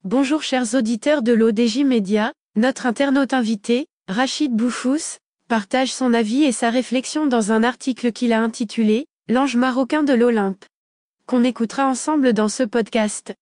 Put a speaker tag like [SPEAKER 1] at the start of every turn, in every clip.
[SPEAKER 1] Bonjour chers auditeurs de l'ODJ Média, notre internaute invité, Rachid Boufous, partage son avis et sa réflexion dans un article qu'il a intitulé « L'ange marocain de l'Olympe », qu'on écoutera ensemble dans ce podcast.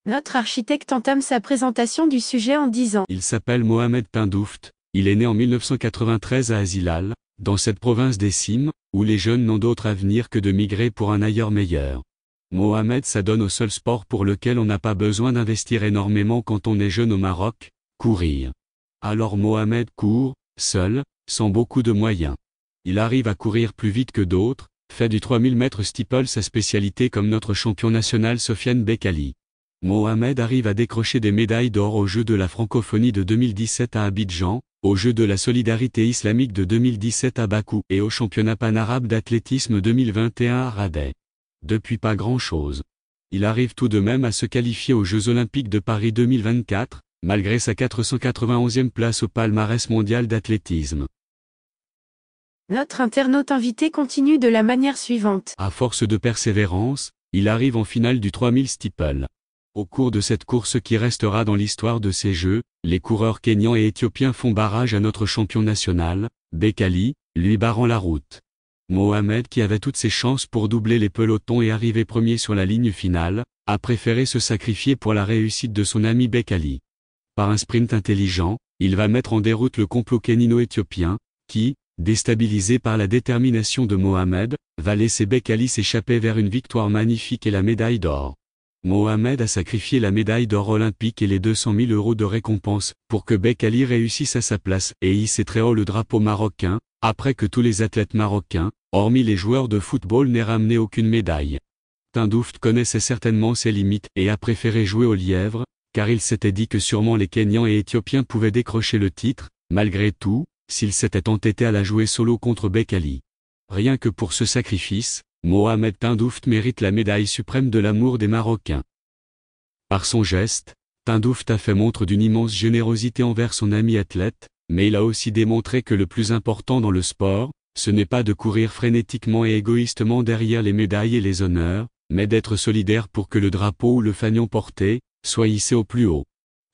[SPEAKER 1] Notre architecte entame sa présentation du sujet en disant «
[SPEAKER 2] Il s'appelle Mohamed Tindouft, il est né en 1993 à Azilal, dans cette province des cimes, où les jeunes n'ont d'autre avenir que de migrer pour un ailleurs meilleur. Mohamed s'adonne au seul sport pour lequel on n'a pas besoin d'investir énormément quand on est jeune au Maroc, courir. Alors Mohamed court, seul, sans beaucoup de moyens. Il arrive à courir plus vite que d'autres, fait du 3000 mètres steeple sa spécialité comme notre champion national Sofiane Bekkali. Mohamed arrive à décrocher des médailles d'or aux Jeux de la francophonie de 2017 à Abidjan, aux Jeux de la solidarité islamique de 2017 à Bakou et au championnat panarabe d'athlétisme 2021 à Radet. Depuis pas grand-chose. Il arrive tout de même à se qualifier aux Jeux Olympiques de Paris 2024, malgré sa 491e place au palmarès mondial d'athlétisme.
[SPEAKER 1] Notre internaute invité continue de la manière suivante.
[SPEAKER 2] À force de persévérance, il arrive en finale du 3000 steeple. Au cours de cette course qui restera dans l'histoire de ces Jeux, les coureurs kényans et éthiopiens font barrage à notre champion national, Bekkali, lui barrant la route. Mohamed, qui avait toutes ses chances pour doubler les pelotons et arriver premier sur la ligne finale, a préféré se sacrifier pour la réussite de son ami Bekkali. Par un sprint intelligent, il va mettre en déroute le complot kénino-éthiopien, qui, déstabilisé par la détermination de Mohamed, va laisser Bekkali s'échapper vers une victoire magnifique et la médaille d'or. Mohamed a sacrifié la médaille d'or olympique et les 200 000 € de récompense, pour que Bekkali réussisse à sa place et hisse très haut le drapeau marocain, après que tous les athlètes marocains, hormis les joueurs de football, n'aient ramené aucune médaille. Tindouft connaissait certainement ses limites et a préféré jouer au lièvre, car il s'était dit que sûrement les Kenyans et Éthiopiens pouvaient décrocher le titre, malgré tout, s'il s'était entêté à la jouer solo contre Bekkali. Rien que pour ce sacrifice, Mohamed Tindouft mérite la médaille suprême de l'amour des Marocains. Par son geste, Tindouft a fait montre d'une immense générosité envers son ami athlète, mais il a aussi démontré que le plus important dans le sport, ce n'est pas de courir frénétiquement et égoïstement derrière les médailles et les honneurs, mais d'être solidaire pour que le drapeau ou le fanion porté, soit hissé au plus haut.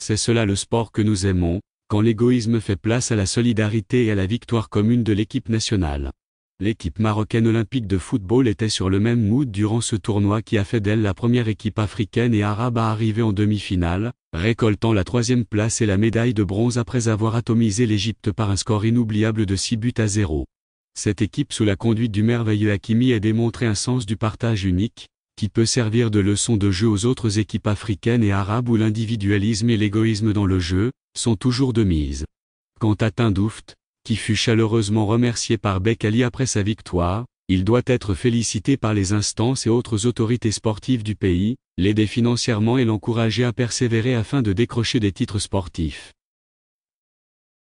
[SPEAKER 2] C'est cela le sport que nous aimons, quand l'égoïsme fait place à la solidarité et à la victoire commune de l'équipe nationale. L'équipe marocaine olympique de football était sur le même mood durant ce tournoi qui a fait d'elle la première équipe africaine et arabe à arriver en demi-finale, récoltant la 3e place et la médaille de bronze après avoir atomisé l'Égypte par un score inoubliable de 6-0. Cette équipe sous la conduite du merveilleux Hakimi a démontré un sens du partage unique, qui peut servir de leçon de jeu aux autres équipes africaines et arabes où l'individualisme et l'égoïsme dans le jeu, sont toujours de mise. Quant à Tindouft, qui fut chaleureusement remercié par Bekkali après sa victoire, il doit être félicité par les instances et autres autorités sportives du pays, l'aider financièrement et l'encourager à persévérer afin de décrocher des titres sportifs.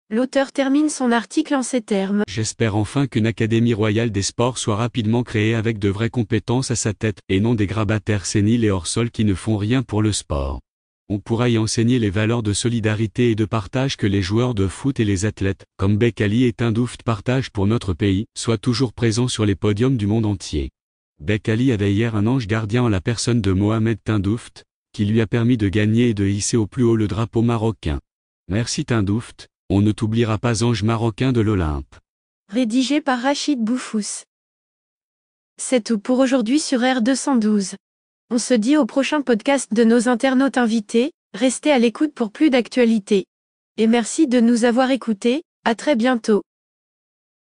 [SPEAKER 1] L'auteur termine son article en ces termes.
[SPEAKER 2] J'espère enfin qu'une académie royale des sports soit rapidement créée avec de vraies compétences à sa tête et non des grabataires séniles et hors sol qui ne font rien pour le sport. On pourra y enseigner les valeurs de solidarité et de partage que les joueurs de foot et les athlètes, comme Bekkali et Tindouft partagent pour notre pays, soient toujours présents sur les podiums du monde entier. Bekkali avait hier un ange gardien en la personne de Mohamed Tindouft, qui lui a permis de gagner et de hisser au plus haut le drapeau marocain. Merci Tindouft, on ne t'oubliera pas ange marocain de l'Olympe.
[SPEAKER 1] Rédigé par Rachid Boufous. C'est tout pour aujourd'hui sur R212. On se dit au prochain podcast de nos internautes invités, restez à l'écoute pour plus d'actualités. Et merci de nous avoir écoutés, à très bientôt.